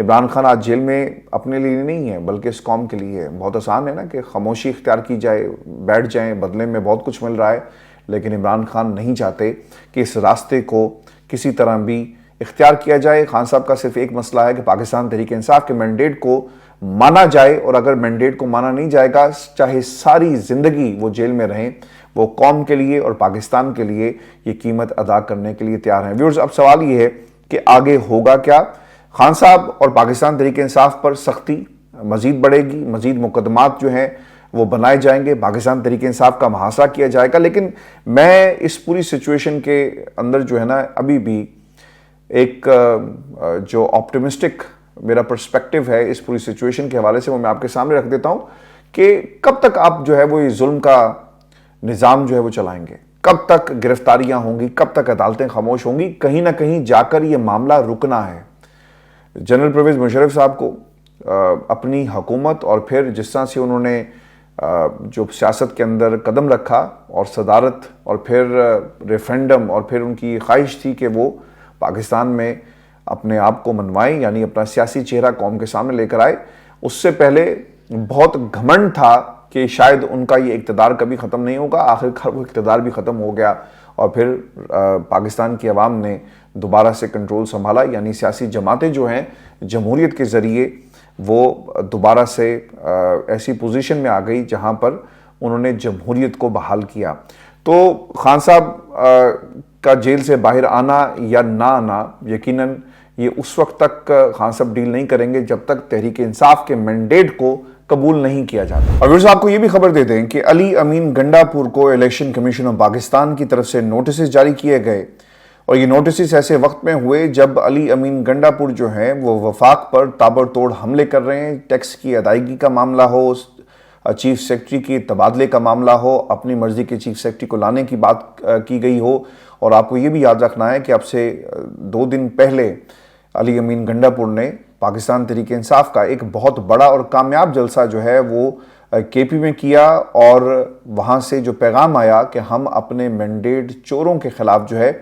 عمران خان آج جیل میں اپنے لیے نہیں ہے بلکہ اس قوم کے لیے ہے۔ بہت آسان ہے نا کہ خاموشی اختیار کی جائے، بیٹھ جائیں، بدلے میں بہت کچھ مل رہا ہے، لیکن عمران خان نہیں چاہتے کہ اس راستے کو کسی طرح بھی اختیار کیا جائے۔ خان صاحب کا صرف ایک مسئلہ ہے کہ پاکستان تحریک انصاف کے مینڈیٹ کو مانا جائے، اور اگر مینڈیٹ کو مانا نہیں جائے گا چاہے ساری زندگی وہ جیل میں رہیں، وہ قوم کے لیے اور پاکستان کے لیے یہ قیمت ادا کرنے کے لیے تیار ہیں۔ ویورز، اب سوال یہ ہے کہ آگے ہوگا کیا؟ خان صاحب اور پاکستان تحریک انصاف پر سختی مزید بڑھے گی، مزید مقدمات جو ہیں وہ بنائے جائیں گے، پاکستان تحریک انصاف کا محاصرہ کیا جائے گا۔ لیکن میں اس پوری سچویشن کے اندر جو ہے نا ابھی بھی ایک جو آپٹیمسٹک میرا پرسپیکٹو ہے اس پوری سچویشن کے حوالے سے وہ میں آپ کے سامنے رکھ دیتا ہوں کہ کب تک آپ جو ہے وہ یہ ظلم کا نظام جو ہے وہ چلائیں گے، کب تک گرفتاریاں ہوں گی، کب تک عدالتیں خاموش ہوں گی؟ کہیں نہ کہیں جا کر یہ معاملہ رکنا ہے۔ جنرل پرویز مشرف صاحب کو اپنی حکومت اور پھر جس طرح سے انہوں نے جو سیاست کے اندر قدم رکھا اور صدارت اور پھر ریفرینڈم اور پھر ان کی خواہش تھی کہ وہ پاکستان میں اپنے آپ کو منوائیں، یعنی اپنا سیاسی چہرہ قوم کے سامنے لے کر آئے، اس سے پہلے بہت گھمنڈ تھا کہ شاید ان کا یہ اقتدار کبھی ختم نہیں ہوگا۔ آخرکار وہ اقتدار بھی ختم ہو گیا اور پھر پاکستان کی عوام نے دوبارہ سے کنٹرول سنبھالا، یعنی سیاسی جماعتیں جو ہیں جمہوریت کے ذریعے وہ دوبارہ سے ایسی پوزیشن میں آ گئی جہاں پر انہوں نے جمہوریت کو بحال کیا۔ تو خان صاحب کا جیل سے باہر آنا یا نہ آنا، یقیناً یہ اس وقت تک خان صاحب ڈیل نہیں کریں گے جب تک تحریک انصاف کے مینڈیٹ کو قبول نہیں کیا جاتا۔ اور ویورز، آپ کو یہ بھی خبر دے دیں کہ علی امین گنڈا پور کو الیکشن کمیشن آف پاکستان کی طرف سے نوٹسز جاری کیے گئے، اور یہ نوٹسز ایسے وقت میں ہوئے جب علی امین گنڈا پور جو ہیں وہ وفاق پر تابڑ توڑ حملے کر رہے ہیں۔ ٹیکس کی ادائیگی کا معاملہ ہو، چیف سیکرٹری کے تبادلے کا معاملہ ہو، اپنی مرضی کے چیف سیکرٹری کو لانے کی بات کی گئی ہو، اور آپ کو یہ بھی یاد رکھنا ہے کہ اب سے 2 دن پہلے علی امین گنڈا پور نے پاکستان تحریک انصاف کا ایک بہت بڑا اور کامیاب جلسہ جو ہے وہ کے پی میں کیا، اور وہاں سے جو پیغام آیا کہ ہم اپنے مینڈیٹ چوروں کے خلاف جو ہے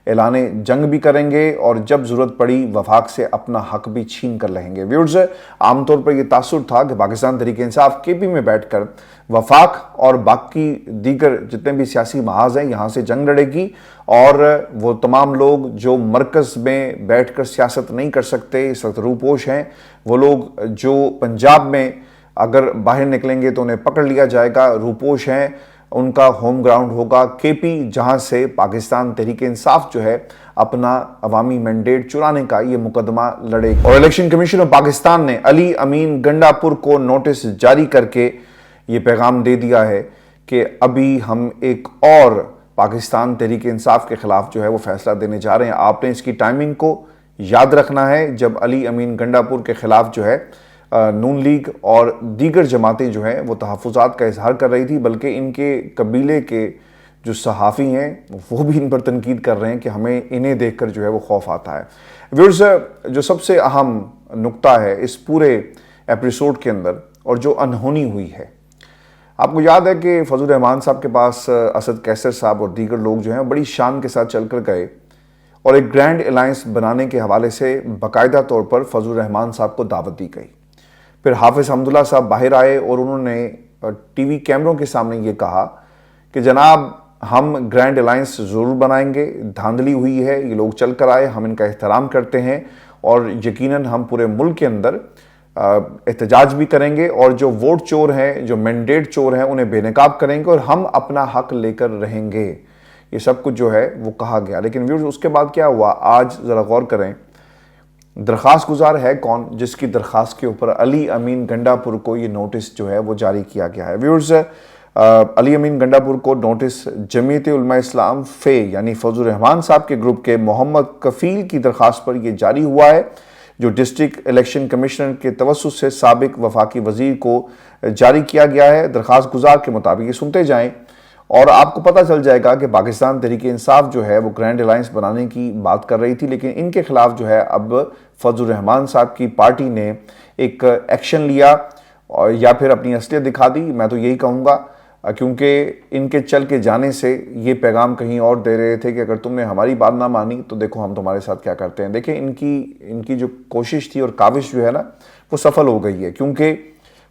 اعلان جنگ بھی کریں گے، اور جب ضرورت پڑی وفاق سے اپنا حق بھی چھین کر لیں گے۔ ویورز، عام طور پر یہ تاثر تھا کہ پاکستان تحریک انصاف کے پی میں بیٹھ کر وفاق اور باقی دیگر جتنے بھی سیاسی محاذ ہیں یہاں سے جنگ لڑے گی، اور وہ تمام لوگ جو مرکز میں بیٹھ کر سیاست نہیں کر سکتے، اس وقت روپوش ہیں، وہ لوگ جو پنجاب میں اگر باہر نکلیں گے تو انہیں پکڑ لیا جائے گا، روپوش ہیں، ان کا ہوم گراؤنڈ ہوگا کے پی، جہاں سے پاکستان تحریک انصاف جو ہے اپنا عوامی مینڈیٹ چرانے کا یہ مقدمہ لڑے گا۔ اور الیکشن کمیشن آف پاکستان نے علی امین گنڈا پور کو نوٹس جاری کر کے یہ پیغام دے دیا ہے کہ ابھی ہم ایک اور پاکستان تحریک انصاف کے خلاف جو ہے وہ فیصلہ دینے جا رہے ہیں۔ آپ نے اس کی ٹائمنگ کو یاد رکھنا ہے، جب علی امین گنڈا پور کے خلاف جو ہے نون لیگ اور دیگر جماعتیں جو ہیں وہ تحفظات کا اظہار کر رہی تھی، بلکہ ان کے قبیلے کے جو صحافی ہیں وہ بھی ان پر تنقید کر رہے ہیں کہ ہمیں انہیں دیکھ کر جو ہے وہ خوف آتا ہے۔ ویورز، جو سب سے اہم نقطہ ہے اس پورے ایپیسوڈ کے اندر اور جو انہونی ہوئی ہے، آپ کو یاد ہے کہ فضل الرحمان صاحب کے پاس اسد کیسر صاحب اور دیگر لوگ جو ہیں بڑی شان کے ساتھ چل کر گئے اور ایک گرینڈ الائنس بنانے کے حوالے سے باقاعدہ طور پر فضل الرحمان صاحب کو دعوت دی گئی۔ پھر حافظ حمداللہ صاحب باہر آئے اور انہوں نے ٹی وی کیمروں کے سامنے یہ کہا کہ جناب ہم گرینڈ الائنس ضرور بنائیں گے، دھاندلی ہوئی ہے، یہ لوگ چل کر آئے، ہم ان کا احترام کرتے ہیں، اور یقیناً ہم پورے ملک کے اندر احتجاج بھی کریں گے، اور جو ووٹ چور ہیں، جو مینڈیٹ چور ہیں، انہیں بے نقاب کریں گے، اور ہم اپنا حق لے کر رہیں گے۔ یہ سب کچھ جو ہے وہ کہا گیا، لیکن ویورز اس کے بعد کیا ہوا؟ آج ذرا غور کریں، درخواست گزار ہے کون جس کی درخواست کے اوپر علی امین گنڈا پور کو یہ نوٹس جو ہے وہ جاری کیا گیا ہے؟ ویورز، علی امین گنڈا پور کو نوٹس جمعیت علماء اسلام فے یعنی فضل الرحمان صاحب کے گروپ کے محمد کفیل کی درخواست پر یہ جاری ہوا ہے، جو ڈسٹرکٹ الیکشن کمشنر کے توسط سے سابق وفاقی وزیر کو جاری کیا گیا ہے۔ درخواست گزار کے مطابق یہ سنتے جائیں اور آپ کو پتہ چل جائے گا کہ پاکستان تحریک انصاف جو ہے وہ گرینڈ الائنس بنانے کی بات کر رہی تھی، لیکن ان کے خلاف جو ہے اب فضل الرحمان صاحب کی پارٹی نے ایک ایکشن لیا، یا پھر اپنی اصلیت دکھا دی۔ میں تو یہی کہوں گا کیونکہ ان کے چل کے جانے سے یہ پیغام کہیں اور دے رہے تھے کہ اگر تم نے ہماری بات نہ مانی تو دیکھو ہم تمہارے ساتھ کیا کرتے ہیں۔ دیکھیں ان کی جو کوشش تھی اور کاوش جو ہے نا وہ سفل ہو گئی ہے، کیونکہ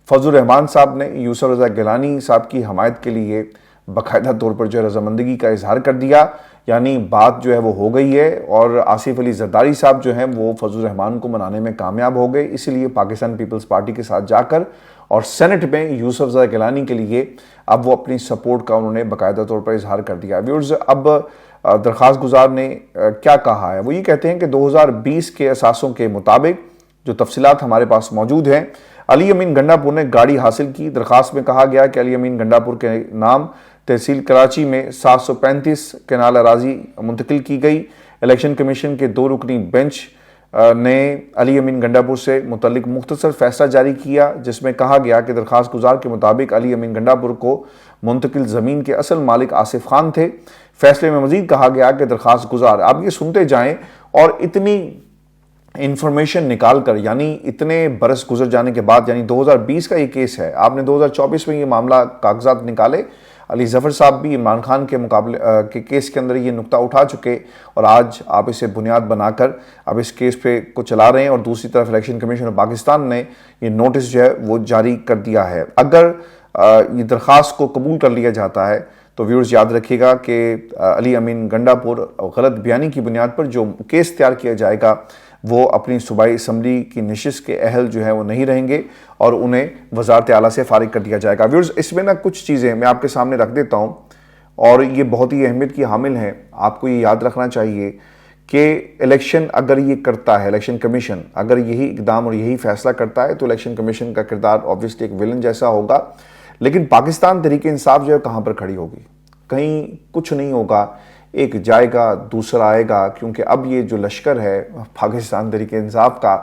فضل الرحمان صاحب نے یوسف رضا گیلانی صاحب کی حمایت کے لیے باقاعدہ طور پر جو ہے رضامندگی کا اظہار کر دیا، یعنی بات جو ہے وہ ہو گئی ہے، اور آصف علی زرداری صاحب جو ہیں وہ فضل الرحمان کو منانے میں کامیاب ہو گئے، اسی لیے پاکستان پیپلز پارٹی کے ساتھ جا کر اور سینٹ میں یوسف رضا گیلانی کے لیے اب وہ اپنی سپورٹ کا انہوں نے باقاعدہ طور پر اظہار کر دیا۔ ویورز، اب درخواست گزار نے کیا کہا ہے، وہ یہ کہتے ہیں کہ 2020 کے اثاثوں کے مطابق جو تفصیلات ہمارے پاس موجود ہیں، علی امین گنڈاپور نے گاڑی حاصل کی۔ درخواست میں کہا گیا کہ علی امین گنڈاپور کے نام تحصیل کراچی میں 735 کنال اراضی منتقل کی گئی۔ الیکشن کمیشن کے 2 رکنی بینچ نے علی امین گنڈاپور سے متعلق مختصر فیصلہ جاری کیا، جس میں کہا گیا کہ درخواست گزار کے مطابق علی امین گنڈاپور کو منتقل زمین کے اصل مالک آصف خان تھے۔ فیصلے میں مزید کہا گیا کہ درخواست گزار، آپ یہ سنتے جائیں، اور اتنی انفارمیشن نکال کر، یعنی اتنے برس گزر جانے کے بعد، یعنی 2020 کا یہ کیس ہے، آپ نے 2024 میں یہ معاملہ کاغذات نکالے۔ علی ظفر صاحب بھی عمران خان کے مقابلے کے کیس کے اندر یہ نقطہ اٹھا چکے، اور آج آپ اسے بنیاد بنا کر اب اس کیس پہ کو چلا رہے ہیں، اور دوسری طرف الیکشن کمیشن آف پاکستان نے یہ نوٹس جو ہے وہ جاری کر دیا ہے۔ اگر یہ درخواست کو قبول کر لیا جاتا ہے تو ویورز یاد رکھیے گا کہ علی امین گنڈاپور غلط بیانی کی بنیاد پر جو کیس تیار کیا جائے گا وہ اپنی صوبائی اسمبلی کی نشست کے اہل جو ہیں وہ نہیں رہیں گے، اور انہیں وزارت اعلیٰ سے فارغ کر دیا جائے گا۔ ویورز، اس میں کچھ چیزیں میں آپ کے سامنے رکھ دیتا ہوں، اور یہ بہت ہی اہمیت کی حامل ہیں۔ آپ کو یہ یاد رکھنا چاہیے کہ الیکشن اگر یہ کرتا ہے، الیکشن کمیشن اگر یہی اقدام اور یہی فیصلہ کرتا ہے تو الیکشن کمیشن کا کردار آبویسلی ایک ویلن جیسا ہوگا، لیکن پاکستان تحریک انصاف جو ہے کہاں پر کھڑی ہوگی؟ کہیں کچھ نہیں ہوگا، ایک جائے گا دوسرا آئے گا، کیونکہ اب یہ جو لشکر ہے پاکستان تحریک انصاف کا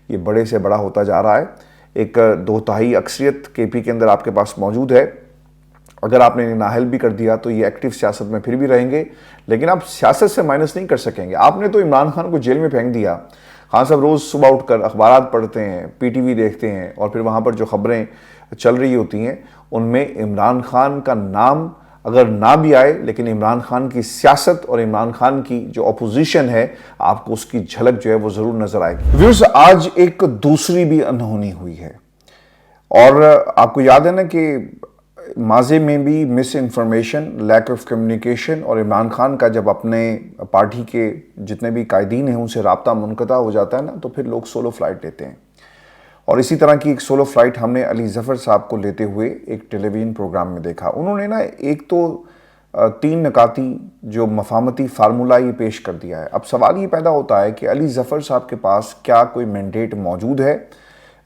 یہ بڑے سے بڑا ہوتا جا رہا ہے۔ ایک 2/3 اکثریت کے پی کے اندر آپ کے پاس موجود ہے۔ اگر آپ نے انہیں نااہل بھی کر دیا تو یہ ایکٹیو سیاست میں پھر بھی رہیں گے، لیکن آپ سیاست سے مائنس نہیں کر سکیں گے۔ آپ نے تو عمران خان کو جیل میں پھینک دیا۔ خان صاحب روز صبح اٹھ کر اخبارات پڑھتے ہیں، پی ٹی وی دیکھتے ہیں، اور پھر وہاں پر جو خبریں چل رہی ہوتی ہیں ان میں عمران خان کا نام اگر نہ بھی آئے، لیکن عمران خان کی سیاست اور عمران خان کی جو اپوزیشن ہے آپ کو اس کی جھلک جو ہے وہ ضرور نظر آئے گی۔ ویورز، آج ایک دوسری بھی انہونی ہوئی ہے، اور آپ کو یاد ہے نا کہ ماضی میں بھی مس انفارمیشن، لیک آف کمیونیکیشن، اور عمران خان کا جب اپنے پارٹی کے جتنے بھی قائدین ہیں ان سے رابطہ منقطع ہو جاتا ہے نا تو پھر لوگ سولو فلائٹ لیتے ہیں، اور اسی طرح کی ایک سولو فلائٹ ہم نے علی ظفر صاحب کو لیتے ہوئے ایک ٹیلی ویژن پروگرام میں دیکھا۔ انہوں نے نا ایک تو 3 نکاتی جو مفاہمتی فارمولہ یہ پیش کر دیا ہے۔ اب سوال یہ پیدا ہوتا ہے کہ علی ظفر صاحب کے پاس کیا کوئی مینڈیٹ موجود ہے؟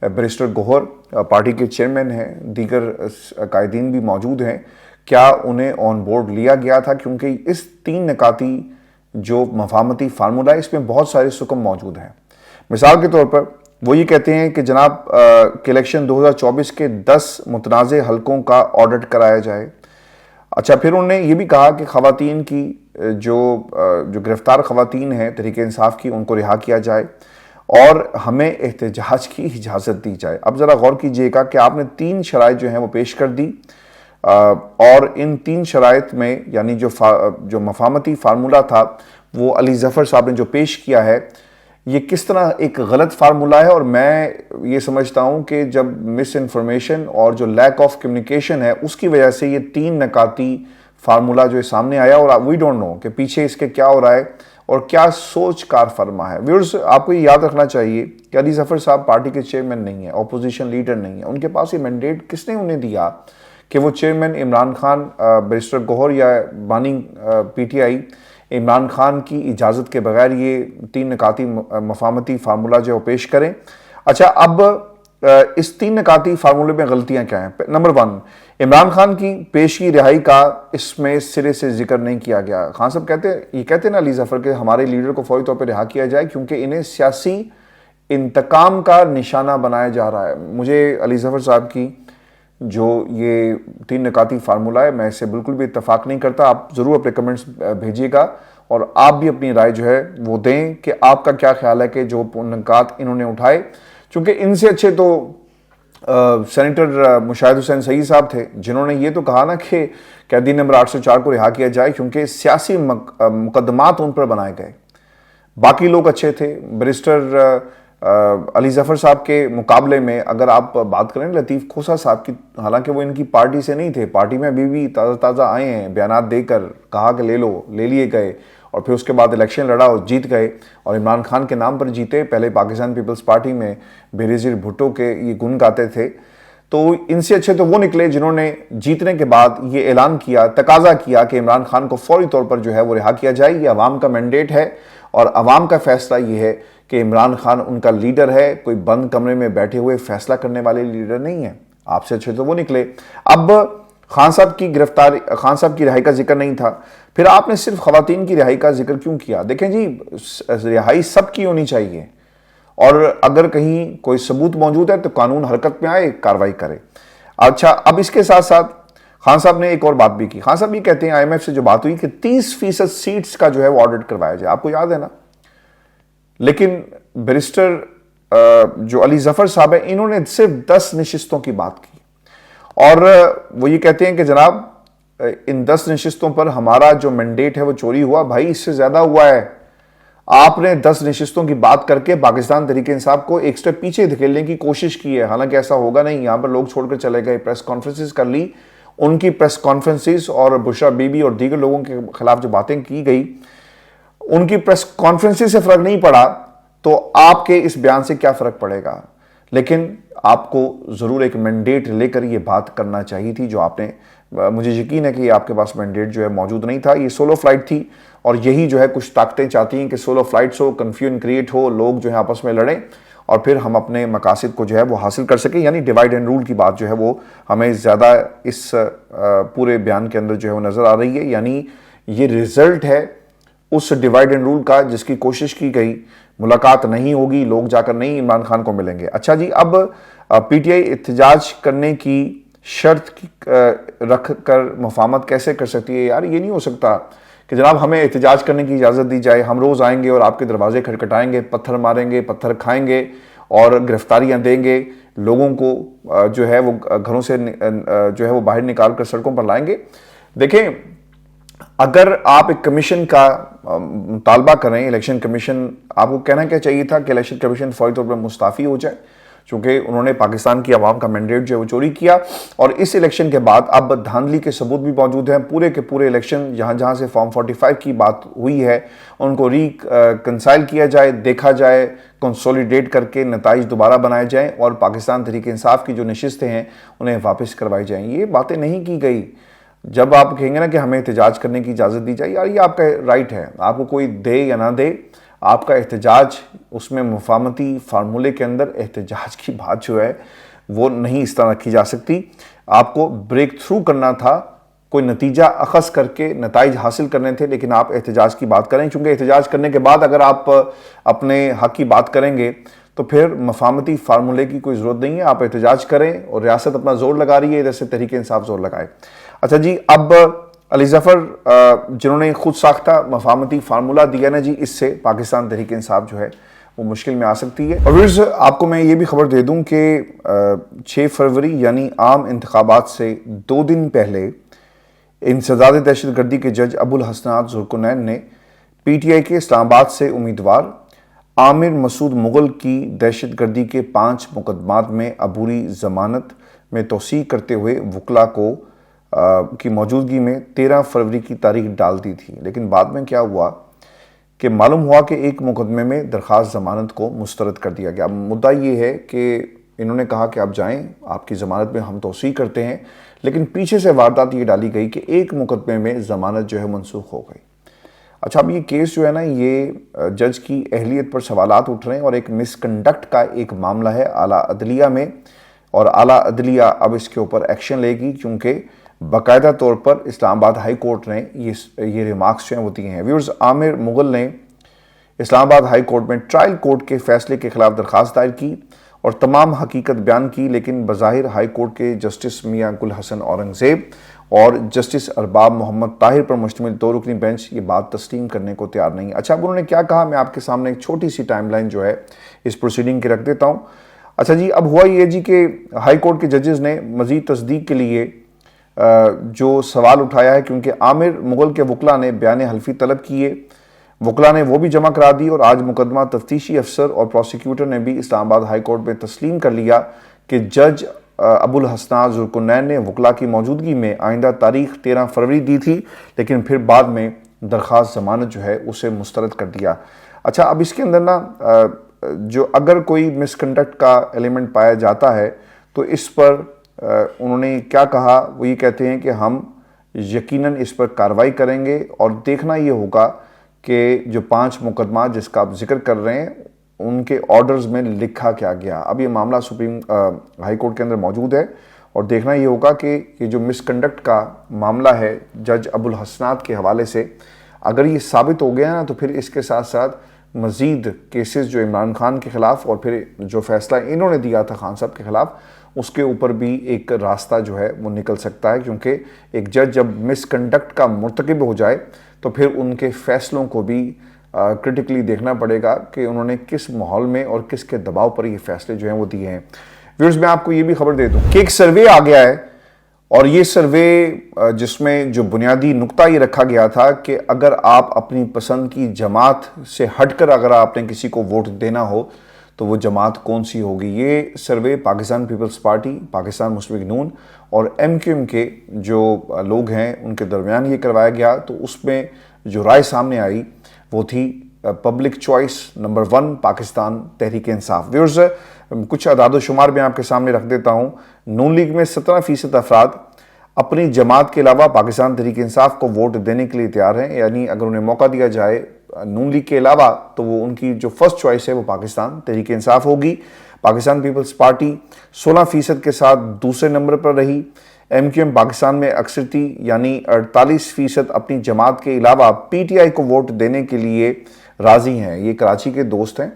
بیرسٹر گوہر پارٹی کے چیئرمین ہیں، دیگر قائدین بھی موجود ہیں، کیا انہیں آن بورڈ لیا گیا تھا؟ کیونکہ اس 3 نکاتی جو مفاہمتی فارمولہ ہے اس میں بہت سارے سکم موجود ہیں۔ مثال کے طور پر وہ یہ کہتے ہیں کہ جناب کہ الیکشن 2024 کے 10 متنازع حلقوں کا آڈٹ کرایا جائے۔ اچھا، پھر انہوں نے یہ بھی کہا کہ خواتین کی جو گرفتار خواتین ہیں تحریک انصاف کی ان کو رہا کیا جائے، اور ہمیں احتجاج کی اجازت دی جائے۔ اب ذرا غور کیجئے گا کہ آپ نے 3 شرائط جو ہیں وہ پیش کر دی، اور ان 3 شرائط میں یعنی جو مفاہمتی فارمولہ تھا وہ علی ظفر صاحب نے جو پیش کیا ہے یہ کس طرح ایک غلط فارمولہ ہے، اور میں یہ سمجھتا ہوں کہ جب مس انفارمیشن اور جو لیک آف کمیونیکیشن ہے اس کی وجہ سے یہ 3 نکاتی فارمولہ جو سامنے آیا، اور وی ڈونٹ نو کہ پیچھے اس کے کیا ہو رہا ہے اور کیا سوچ کار فرما ہے۔ ویورز، آپ کو یہ یاد رکھنا چاہیے کہ علی ظفر صاحب پارٹی کے چیئرمین نہیں ہیں، اپوزیشن لیڈر نہیں ہیں، ان کے پاس یہ مینڈیٹ کس نے انہیں دیا کہ وہ چیئرمین عمران خان، بیرسٹر گوہر یا بانی P T I Imran Khan کی اجازت کے بغیر یہ 3 نکاتی مفاہمتی فارمولہ جو پیش کریں۔ اچھا، اب اس 3 نکاتی فارمولے میں غلطیاں کیا ہیں؟ نمبر 1، عمران خان کی پیشگی رہائی کا اس میں سرے سے ذکر نہیں کیا گیا۔ خان صاحب کہتے ہیں نا علی ظفر کہ ہمارے لیڈر کو فوری طور پہ رہا کیا جائے کیونکہ انہیں سیاسی انتقام کا نشانہ بنایا جا رہا ہے۔ مجھے علی ظفر صاحب کی جو یہ 3 نکاتی فارمولہ ہے میں اس سے بالکل بھی اتفاق نہیں کرتا۔ آپ ضرور اپنے کمنٹس بھیجیے گا، اور آپ بھی اپنی رائے جو ہے وہ دیں کہ آپ کا کیا خیال ہے کہ جو نکات انہوں نے اٹھائے، چونکہ ان سے اچھے تو سینیٹر مشاہد حسین سعید صاحب تھے، جنہوں نے یہ تو کہا نا کہ قیدی نمبر 804 کو رہا کیا جائے کیونکہ سیاسی مقدمات ان پر بنائے گئے۔ باقی لوگ اچھے تھے، بیرسٹر علی ظفر صاحب کے مقابلے میں اگر آپ بات کریں لطیف کھوسہ صاحب کی، حالانکہ وہ ان کی پارٹی سے نہیں تھے، پارٹی میں ابھی بھی تازہ تازہ آئے ہیں، بیانات دے کر کہا کہ لے لو، لے لیے گئے، اور پھر اس کے بعد الیکشن لڑا اور جیت گئے، اور عمران خان کے نام پر جیتے۔ پہلے پاکستان پیپلز پارٹی میں بینظیر بھٹو کے یہ گن گاتے تھے، تو ان سے اچھے تو وہ نکلے جنہوں نے جیتنے کے بعد یہ اعلان کیا، تقاضا کیا کہ عمران خان کو فوری طور پر جو ہے وہ رہا کیا جائے۔ یہ عوام کا مینڈیٹ ہے اور عوام کا فیصلہ یہ ہے کہ عمران خان ان کا لیڈر ہے، کوئی بند کمرے میں بیٹھے ہوئے فیصلہ کرنے والے لیڈر نہیں ہیں۔ آپ سے اچھے تو وہ نکلے۔ اب خان صاحب کی گرفتاری، خان صاحب کی رہائی کا ذکر نہیں تھا، پھر آپ نے صرف خواتین کی رہائی کا ذکر کیوں کیا؟ دیکھیں جی، رہائی سب کی ہونی چاہیے، اور اگر کہیں کوئی ثبوت موجود ہے تو قانون حرکت میں آئے، کارروائی کرے۔ اچھا، اب اس کے ساتھ ساتھ خان صاحب نے ایک اور بات بھی کی۔ خان صاحب یہ کہتے ہیں آئی ایم ایف سے جو بات ہوئی کہ 30% سیٹس کا جو ہے وہ آڈٹ کروایا جائے، آپ کو یاد ہے نا؟ لیکن بیرسٹر جو علی ظفر صاحب ہیں، انہوں نے صرف 10 نشستوں کی بات کی، اور وہ یہ کہتے ہیں کہ جناب ان 10 نشستوں پر ہمارا جو مینڈیٹ ہے وہ چوری ہوا۔ بھائی اس سے زیادہ ہوا ہے، آپ نے 10 نشستوں کی بات کر کے پاکستان تحریک انصاف کو ایک سٹیپ پیچھے دھکیلنے کی کوشش کی ہے، حالانکہ ایسا ہوگا نہیں۔ یہاں پر لوگ چھوڑ کر چلے گئے، پریس کانفرنسز کر لی، ان کی پریس کانفرنسز اور بشرا بی بی اور دیگر لوگوں کے خلاف جو باتیں کی گئی، ان کی پریس کانفرنسز سے فرق نہیں پڑا، تو آپ کے اس بیان سے کیا فرق پڑے گا؟ لیکن آپ کو ضرور ایک مینڈیٹ لے کر یہ بات کرنا چاہیے تھی جو آپ نے، مجھے یقین ہے کہ آپ کے پاس مینڈیٹ جو ہے موجود نہیں تھا، یہ سولو فلائٹ تھی، اور یہی جو ہے کچھ طاقتیں چاہتی ہیں کہ سولو فلائٹس ہو، کنفیوژن کریٹ ہو، لوگ جو ہے آپس میں لڑیں اور پھر ہم اپنے مقاصد کو جو ہے وہ حاصل کر سکیں، یعنی ڈیوائڈ اینڈ رول کی بات جو ہے وہ ہمیں زیادہ اس پورے بیان کے اندر جو ہے وہ نظر آ رہی ہے، یعنی یہ رزلٹ ہے اس ڈیوائڈ اینڈ رول کا جس کی کوشش کی گئی۔ ملاقات نہیں ہوگی، لوگ جا کر نہیں عمران خان کو ملیں گے۔ اچھا جی، اب پی ٹی آئی احتجاج کرنے کی شرط رکھ کر مفاہمت کیسے کر سکتی ہے؟ یار یہ نہیں ہو سکتا کہ جناب ہمیں احتجاج کرنے کی اجازت دی جائے، ہم روز آئیں گے اور آپ کے دروازے کھٹکھٹائیں گے، پتھر ماریں گے، پتھر کھائیں گے اور گرفتاریاں دیں گے، لوگوں کو جو ہے وہ گھروں سے جو ہے وہ باہر نکال کر سڑکوں پر لائیں گے۔ دیکھیں، اگر آپ ایک کمیشن کا مطالبہ کریں، الیکشن کمیشن، آپ کو کہنا کیا چاہیے تھا کہ الیکشن کمیشن فوری طور پر مستعفی ہو جائے، چونکہ انہوں نے پاکستان کی عوام کا مینڈیٹ جو ہے وہ چوری کیا، اور اس الیکشن کے بعد اب دھاندلی کے ثبوت بھی موجود ہیں۔ پورے کے پورے الیکشن جہاں جہاں سے فارم 45 کی بات ہوئی ہے ان کو کنسائل کیا جائے، دیکھا جائے، کنسولیڈیٹ کر کے نتائج دوبارہ بنائے جائیں، اور پاکستان تحریک انصاف کی جو نشستیں ہیں انہیں واپس کروائی جائیں۔ یہ باتیں نہیں کی گئی۔ جب آپ کہیں گے نا کہ ہمیں احتجاج کرنے کی اجازت دی جائے، یار یہ آپ کا رائٹ ہے، آپ کو کوئی دے یا نہ دے، آپ کا احتجاج، اس میں مفاہمتی فارمولے کے اندر احتجاج کی بات جو ہے وہ نہیں اس طرح رکھی جا سکتی۔ آپ کو بریک تھرو کرنا تھا، کوئی نتیجہ اخذ کر کے نتائج حاصل کرنے تھے، لیکن آپ احتجاج کی بات کریں، چونکہ احتجاج کرنے کے بعد اگر آپ اپنے حق کی بات کریں گے تو پھر مفاہمتی فارمولے کی کوئی ضرورت نہیں ہے۔ آپ احتجاج کریں، اور ریاست اپنا زور لگا رہی ہے، ادھر سے تحریک انصاف زور لگائے۔ اچھا جی، اب علی ظفر جنہوں نے خود ساختہ مفاہمتی فارمولہ دیا نا جی، اس سے پاکستان تحریک انصاف جو ہے وہ مشکل میں آ سکتی ہے۔ اور ویورز، آپ کو میں یہ بھی خبر دے دوں کہ 6 فروری یعنی عام انتخابات سے 2 دن پہلے انسداد دہشت گردی کے جج ابو الحسنات ذوالقرنین نے پی ٹی آئی کے اسلام آباد سے امیدوار عامر مسعود مغل کی دہشت گردی کے 5 مقدمات میں عبوری ضمانت میں توسیع کرتے ہوئے وکلاء کی موجودگی میں 13 فروری کی تاریخ ڈال دی تھی، لیکن بعد میں کیا ہوا کہ معلوم ہوا کہ ایک مقدمے میں درخواست ضمانت کو مسترد کر دیا گیا۔ مدعا یہ ہے کہ انہوں نے کہا کہ آپ جائیں، آپ کی ضمانت میں ہم توسیع کرتے ہیں، لیکن پیچھے سے واردات یہ ڈالی گئی کہ ایک مقدمے میں ضمانت جو ہے منسوخ ہو گئی۔ اچھا، اب یہ کیس جو ہے نا، یہ جج کی اہلیت پر سوالات اٹھ رہے ہیں، اور ایک مس کنڈکٹ کا ایک معاملہ ہے اعلیٰ عدلیہ میں، اور اعلیٰ عدلیہ اب اس کے اوپر ایکشن لے گی، کیونکہ باقاعدہ طور پر اسلام آباد ہائی کورٹ نے یہ ریمارکس جو ہیں وہ دیے ہیں۔ ویورز، عامر مغل نے اسلام آباد ہائی کورٹ میں ٹرائل کورٹ کے فیصلے کے خلاف درخواست دائر کی اور تمام حقیقت بیان کی، لیکن بظاہر ہائی کورٹ کے جسٹس میاں گل حسن اورنگزیب اور جسٹس ارباب محمد طاہر پر مشتمل 2 رکنی بینچ یہ بات تسلیم کرنے کو تیار نہیں۔ اچھا، اب انہوں نے کیا کہا، میں آپ کے سامنے ایک چھوٹی سی ٹائم لائن جو ہے اس پروسیڈنگ کی رکھ دیتا ہوں۔ اچھا جی، اب ہوا یہ جی کہ ہائی کورٹ کے ججز نے مزید تصدیق کے لیے جو سوال اٹھایا ہے، کیونکہ عامر مغل کے وکلاء نے بیان حلفی طلب کیے، وکلاء نے وہ بھی جمع کرا دی، اور آج مقدمہ تفتیشی افسر اور پروسیکیوٹر نے بھی اسلام آباد ہائی کورٹ میں تسلیم کر لیا کہ جج ابو الحسنات ذوالقرنین نے وکلاء کی موجودگی میں آئندہ تاریخ 13 فروری دی تھی، لیکن پھر بعد میں درخواست ضمانت جو ہے اسے مسترد کر دیا۔ اچھا، اب اس کے اندر نا جو اگر کوئی مس کنڈکٹ کا ایلیمنٹ پایا جاتا ہے تو اس پر انہوں نے کیا کہا، وہ یہ کہتے ہیں کہ ہم یقیناً اس پر کارروائی کریں گے، اور دیکھنا یہ ہوگا کہ جو 5 مقدمات جس کا آپ ذکر کر رہے ہیں ان کے آرڈرز میں لکھا کیا گیا۔ اب یہ معاملہ سپریم ہائی کورٹ کے اندر موجود ہے، اور دیکھنا یہ ہوگا کہ یہ جو مس کنڈکٹ کا معاملہ ہے جج ابو الحسنات کے حوالے سے، اگر یہ ثابت ہو گیا نا تو پھر اس کے ساتھ ساتھ مزید کیسز جو عمران خان کے خلاف اور پھر جو فیصلہ انہوں نے دیا تھا خان صاحب کے خلاف، اس کے اوپر بھی ایک راستہ جو ہے وہ نکل سکتا ہے، کیونکہ ایک جج جب مس کنڈکٹ کا مرتکب ہو جائے تو پھر ان کے فیصلوں کو بھی کرٹیکلی دیکھنا پڑے گا کہ انہوں نے کس ماحول میں اور کس کے دباؤ پر یہ فیصلے جو ہیں وہ دیے ہیں۔ ویورز، میں آپ کو یہ بھی خبر دے دوں کہ ایک سروے آ گیا ہے، اور یہ سروے جس میں جو بنیادی نقطہ یہ رکھا گیا تھا کہ اگر آپ اپنی پسند کی جماعت سے ہٹ کر اگر آپ نے کسی کو ووٹ دینا ہو تو وہ جماعت کون سی ہوگی۔ یہ سروے پاکستان پیپلز پارٹی، پاکستان مسلم لیگ نون اور ایم کیو ایم کے جو لوگ ہیں ان کے درمیان یہ کروایا گیا، تو اس میں جو رائے سامنے آئی وہ تھی public choice number 1 Pakistan Tehreek Insaf. Viewers, کچھ اعداد و شمار میں آپ کے سامنے رکھ دیتا ہوں۔ نون لیگ میں 17% افراد اپنی جماعت کے علاوہ پاکستان تحریک انصاف کو ووٹ دینے کے لیے تیار ہیں، یعنی اگر انہیں موقع دیا جائے نون لیگ کے علاوہ تو وہ ان کی جو فرسٹ چوائس ہے وہ پاکستان تحریک انصاف ہوگی۔ پاکستان پیپلز پارٹی 16% کے ساتھ دوسرے نمبر پر رہی۔ ایم کیو ایم پاکستان میں اکثرتی یعنی 48% اپنی جماعت کے علاوہ پی ٹی آئی کو ووٹ دینے کے لیے راضی ہیں۔ یہ کراچی کے دوست ہیں،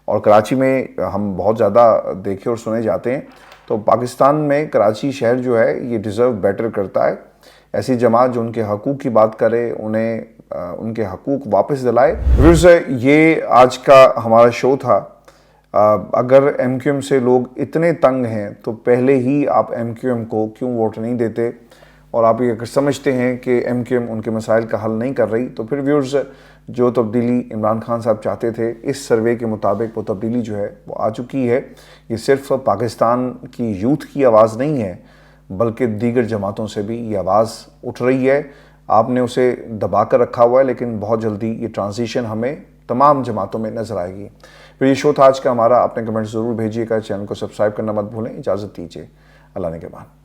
اور کراچی میں ہم بہت زیادہ دیکھے اور سنے جاتے ہیں، تو پاکستان میں کراچی شہر جو ہے یہ ڈیزرو بیٹر کرتا ہے، ایسی جماعت جو ان کے حقوق کی بات کرے، انہیں ان کے حقوق واپس دلائے۔ ویورز، یہ آج کا ہمارا شو تھا۔ اگر ایم کیو ایم سے لوگ اتنے تنگ ہیں تو پہلے ہی آپ ایم کیو ایم کو کیوں ووٹ نہیں دیتے، اور آپ یہ اگر سمجھتے ہیں کہ ایم کیو ایم ان کے مسائل کا حل نہیں کر رہی، تو پھر ویورز جو تبدیلی عمران خان صاحب چاہتے تھے اس سروے کے مطابق وہ تبدیلی جو ہے وہ آ چکی ہے۔ یہ صرف پاکستان کی یوتھ کی آواز نہیں ہے، بلکہ دیگر جماعتوں سے بھی یہ آواز اٹھ رہی ہے۔ آپ نے اسے دبا کر رکھا ہوا ہے، لیکن بہت جلدی یہ ٹرانزیشن ہمیں تمام جماعتوں میں نظر آئے گی۔ پھر یہ شو تھا آج کا ہمارا، اپنے کمنٹ ضرور بھیجیے گا، چینل کو سبسکرائب کرنا مت بھولیں۔ اجازت دیجیے، اللہ نے کے بعد۔